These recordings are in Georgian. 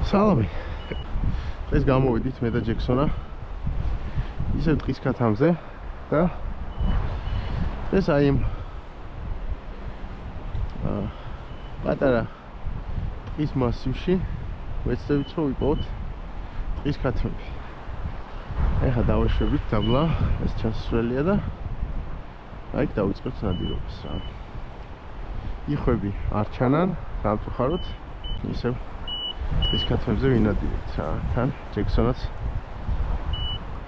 სალამი. ეს გამოვიდით მე და ჯექსონა. ისევ ტყის ქათამზე და ეს აი პატარა ტყის მასივში ვეცდებით რომ ვიპოვოთ ტყის ქათმები. ეხლა დავეშვებით დაბლა, ეს ჩასასვლელია და აი დავიწყებთ ნადირობას რა. იხვები არ ჩანან, სამწუხაროდ ისევ ტყის ქათმებზე ვინადირებთ რა. თან ჯექსონაც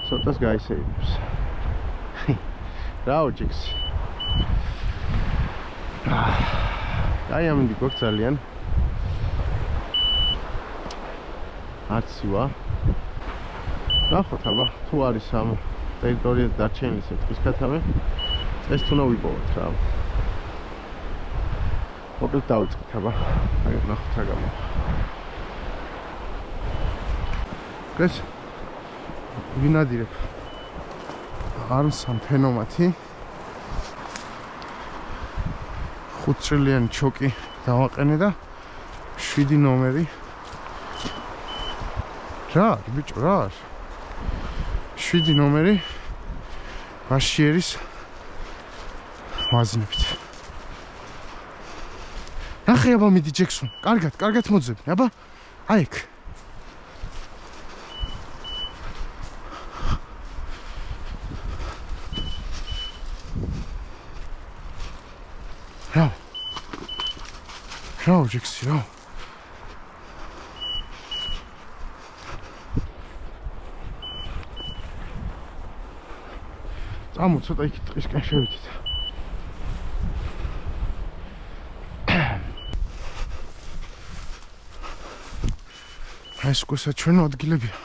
ცოტას გაისეირებს. რაო ჯექს. აი ამინდი გვაქვს ძალიან. არცივა. ნახოთ აბა, თუ არის ამ ტერიტორიაზე დარჩენილი ტყის ქათამი, ეს თუ ნავიპოვოთ რა. მოკლედ დავიწყეთ აბა. აი ნახოთ რა გამოვა. ეს ვინადირებ არმსან ფენომათი 5 წელიანი ჩოკი დავაყენე და 7 ნომერი რა ბიჭო რა 7 ნომერი მაშიერის ვაზნებით ნახე აბა მიდი ჯექსონ კარგად მოძებნი აბა აი ეგ რა ჯექსი რა წამო ცოტა იქ ტყისკენ შევიდეთ ეს უკვე საჩვენო ადგილებია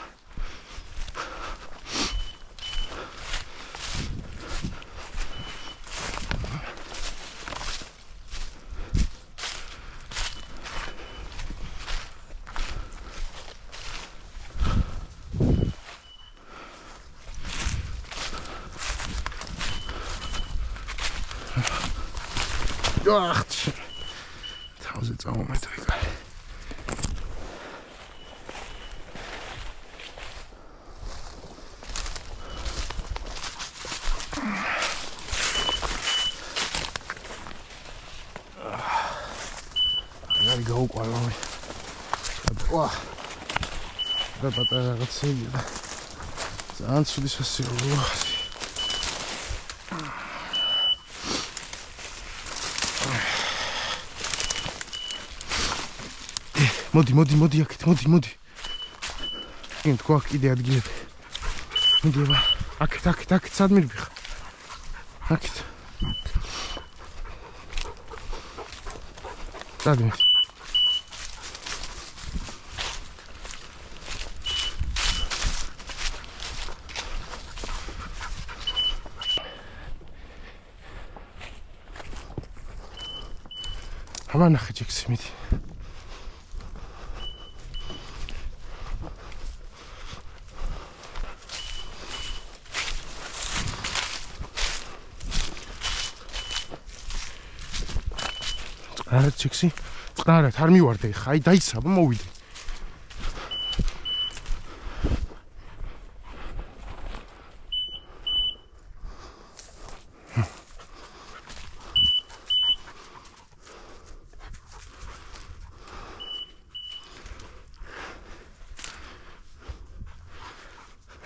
Ach, tausend Saumeter egal. Ja, die Gehauch war neu. Boah. Da hat er erzählt. Das Anzug ist was hier. მოდი აქეთ მოდი იმ თქვა კიდე ადგილები მოდი აბა აქეთ სად მივიხარ აქეთ სად მივიხარ აბა ნახე ჯექსი მიდი არა ჯექსი წყნარად არ მივარდე ხა აი დაიცაბა მოვიდე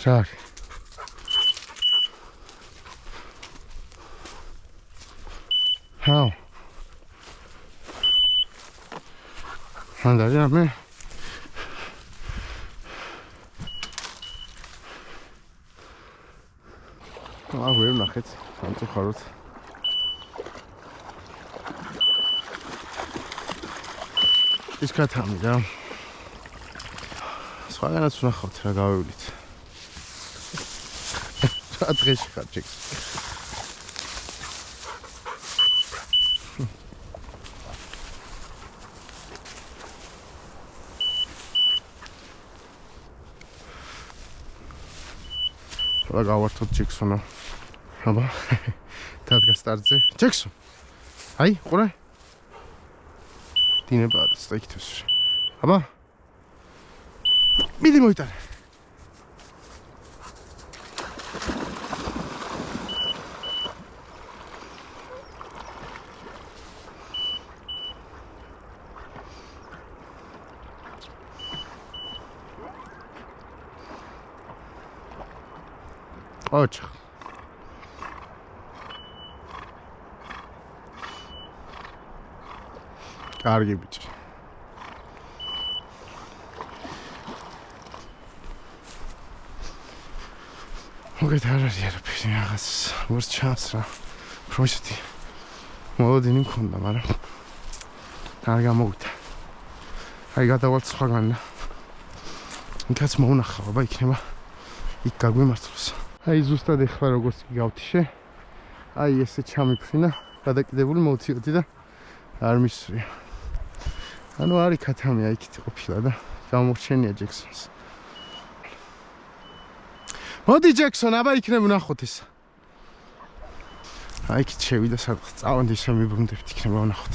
რა ჰაუ Andare me ვერ ნახეთ სამწუხაროდ ის ქათამი რა სხვაგანაც ვნახავთ რა გავივლით რა დღეში ხარ ჯექს რა გავართოთ ჯექსონა აბა დადგა სტარტზე ჯექსონ აი ყურე დინება სტეიქთოს აბა მიდი მოიტანე. ოჩ. კარგი ბიჭი. მოგეთ არ არის არაფერი რაღაც ვერც ჩანს რა. პროჟექტი მოლოდინი მქონდა, მაგრამ არ გამოვიდა. აი გადავალთ სხვაგან და იქაც მოუნახავ, აბა იქნება იქ გაგვიმართლოს. აი ზუსტად ეხლა როგორც კი გავთიშე, აი ესე ჩამიფრინა, გადაკიდებული მოვციოდი და არ მისვრია. ანუ არის ქათამია იქით ყოფილა და გამორჩენია ჯექსონს. მოდი ჯექსონ, აბა იქნებ ვნახოთ ეს. აი იქით შევიდა სადღაც წავედი ისე მიბრუნდებთ იქნება ვნახოთ.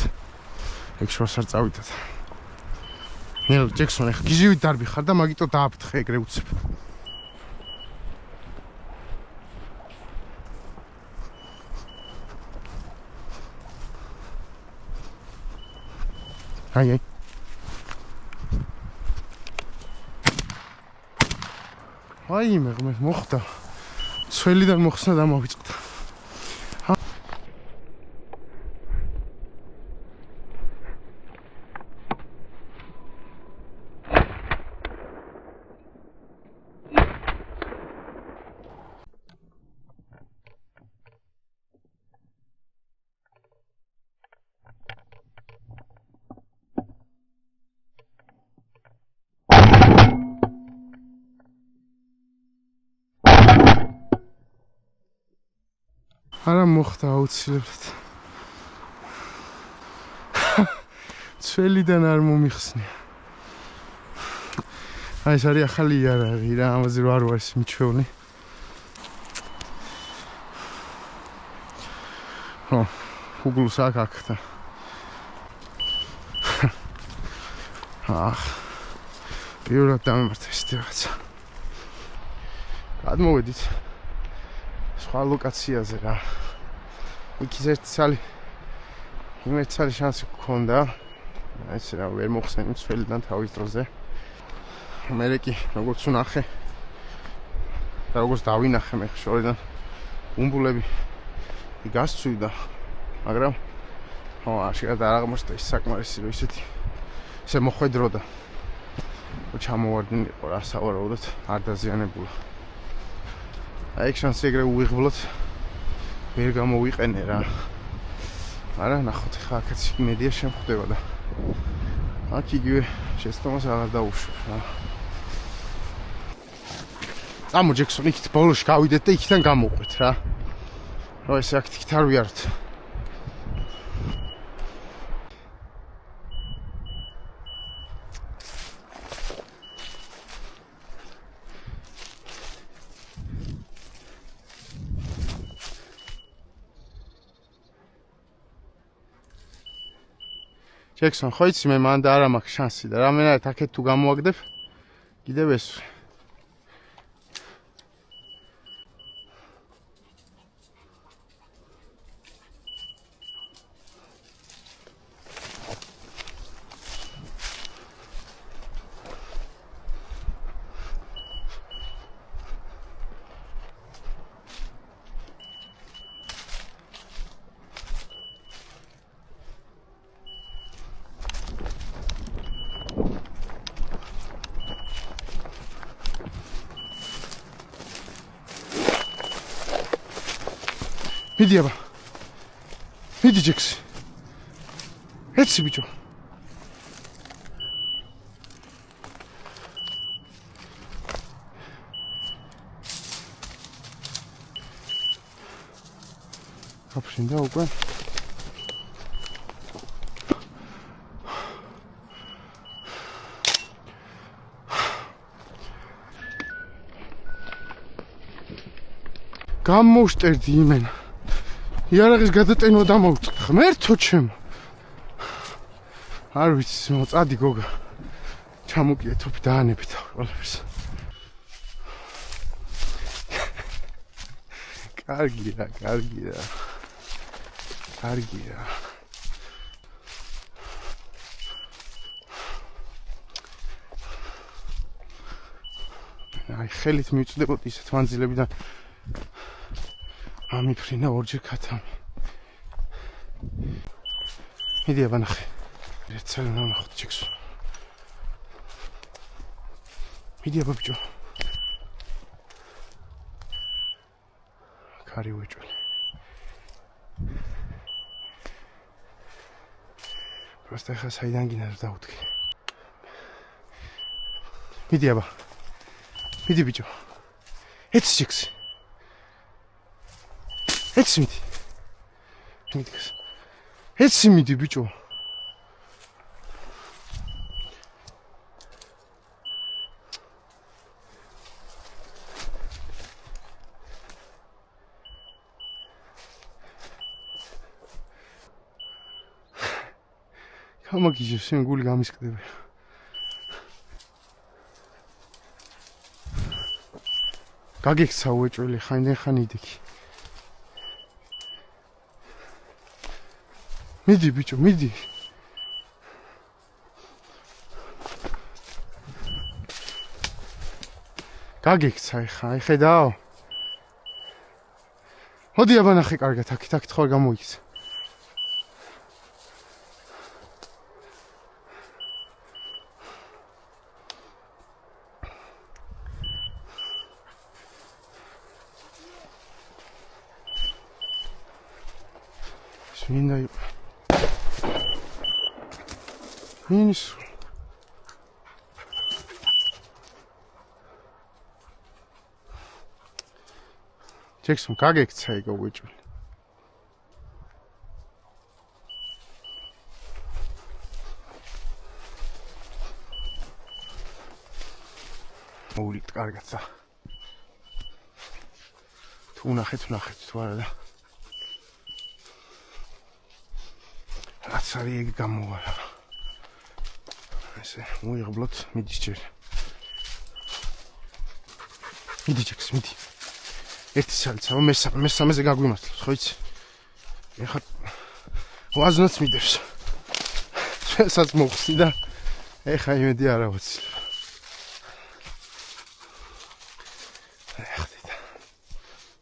ეგ შორს არ წავიდათ. ნელ ჯექსონ ეხლა გიჟივით დარბი ხარ და მაგიტო დააფრთხე ეგრე უცებ. აი აი მე მოხდა ცველიდან მოხსნა და მოვიწყდა. არა მოხდა აუცილებლად. ცველიდან არ მომიხსნია. აი ეს არის ახალი იარაღი რა, ამაზე რა არ არის მიჩვევნი. ხო, უგლუს აქ და. პირველად დამემართა ეს რაღაცა. გადმოვედით სხვა ლოკაციაზე რა. იქ ერთი შანსი გქონდა. ეს რა ვერ მოხსენე ცველიდან თავის დროზე. მე კი როგორც ვნახე და როგორც დავინახე მე შორიდან ბუმბულები გასწვიდა, მაგრამ ხო აშკარად არ აღმოჩნდა ის საკმარისი რომ ისე მოხვედრო და ჩამოვარდნი იყო რა სავარაუდოდ არ დაზიანებულა. აი ეგ შანსი ეგრე უიღბლოთ ვერ გამოვიყენე რა. არა ნახოთ ხა აქაც მედია შემხვდება და აქ იგივე შეცდომას აღარ დაუშვებ რა. წამო ჯექსონ იქით ბოლოში გავიდეთ და იქიდან გამოვყვეთ რა. რა ესე აქ იქით არ ვიართ. ჯექსონ, ხო იცი მე მან და არა მაქვს შანსი და რამენად აქეთ თუ გამოვაგდებ, კიდევ ესვრი. მიდი აბა. მიდი ჯექსი. ეცი ბიჭო. აფრინდა უკვე. გამოვშტერდი იმენა. იარაღის გადატენვა დამოვწყდა. ღმერთო ჩემო. არ ვიცი, მოწადი გოგა. ჩამოკიეთობ დაანებით ყველაფერს. კარგია. აი ხელით მივწდებოდი ისეთ მანძილებიდან ამიფრინა ორჯერ ქათამი. მიდი აბა ნახე. ერთ წელი ნახოთ ჩექსო. მიდი აბა ბიჭო. კარი უეჭველი. პროსტა ხა საიდან გინდა დავუდგე. მიდი აბა. მიდი ბიჭო. ეც ჩექსი. ეც მიდი. მიდგას. ეც მიდი ბიჭო. გამაგიჟებს, შენ გული გამისკდება. გაგიქცა უეჭველი ხაინდენ ხან იდექი. მიდი ბიჭო, მიდი. გაგიქცა ხა, ხედავ. მოდი აბა ნახე კარგად, აქ ხო გამოიქცა. მინდა მინის ჯექსონ გაგექცა იგო უეჭველი. მოვიდეთ კარგად და თუ ნახეთ თუ არა და აცარი ეგ გამოვარა. ესე მოიღებლოთ მიდის ჯერ. მიდი ჯექს, მიდი. ერთი სალცა, მესამეზე გაგვიმართლებს, ხო იცი? ეხლა ვაზნაც მიდევს. ჩვენსაც მოხსნი და ეხლა იმედი არა ვაცილებ.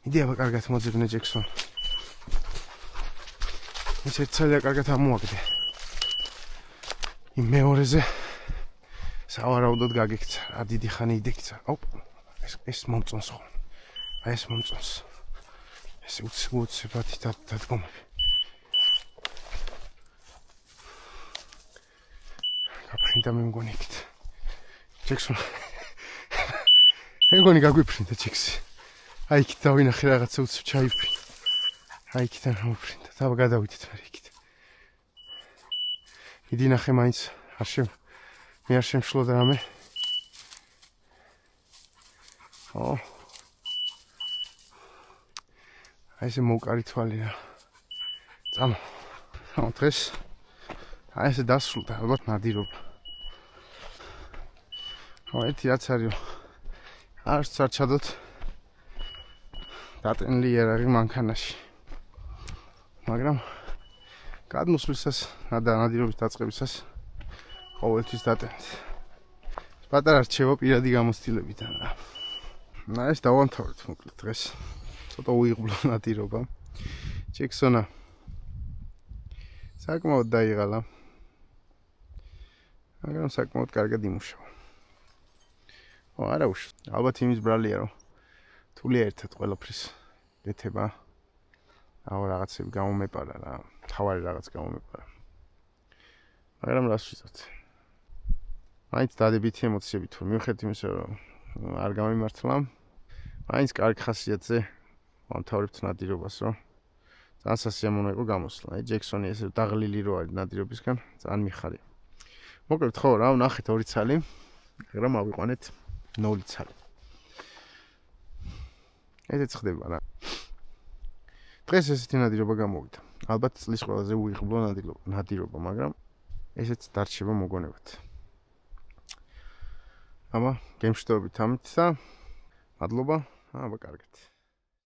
მიდი აბა კარგად მოძებნე ჯექსონ. ის ერთ წელია კარგად ამოაგდე. იმ მეორეზე სავარაუდოდ გაგიქცა. რა დიდი ხანი იდექცა. ოპ, ეს მომწონს ხო. აი ეს მომწონს. ეს უცებათი დადგომები. გაფრინდა მე მგონი იქით. ჯექსონ. მეგონი გაგვიფრინდა ჯექსი. აი იქით დავინახე რაღაცა უცებ ჩაიფრი. აი იქიდან გამოფრინდა. დაბა გადავიდეთ მე იქით. მიდი ნახე მაინც მე არ შემშლოდა რამე. ო. აი ეს მოკარი თვალი რა. წამო. დღეს აი ეს დასრულდა ალბათ ნადირობა. ერთი რაც არის არც არ ჩადოთ დატენილი იარაღი მანქანაში. მაგრამ გადმოსვლისას და ნადირობის დაწყებისას ყოველთვის დატენთ. პატარა რჩევა პირადი გამოცდილებიდან რა. ეს დავამთავრეთ მოკლედ დღეს. ცოტა უიღბლო ნადირობა. ჯექსონა საკმაოდ დაიღალა. მაგრამ საკმაოდ კარგად იმუშავა. არა უშ. ალბათ იმის ბრალია რომ თულია ერთად ყველაფრის გეთება. აუ რაღაცები გამომეპარა რა. თავარი რაღაც გამომეპარა. მაგრამ რას ვიზოთ? მაინც დადებითი ემოციები თუ მიუხედავად იმისა რომ არ გამიმართლა, მაინც კარგ ხასიათზე ვამთავრებთ ნადირობას, რომ ძალიან სასიამოვნო იყო გამოსვლა. აი ჯექსონი ესე დაღლილი რო არის ნადირობისგან, ძალიან მიხარია. მოკლედ ხო რა, ვნახეთ 2 ცალი, მაგრამ ავიყვანეთ 0 ცალი. ესეც ხდება რა. დღეს ესეთი ნადირობა გამოვიდა. ალბათ წლის ყველაზე უიღბლო ნადირობა, მაგრამ ესეც დარჩება მოგონებად. აბა გემშვიდობით ამით და მადლობა, აბა კარგად.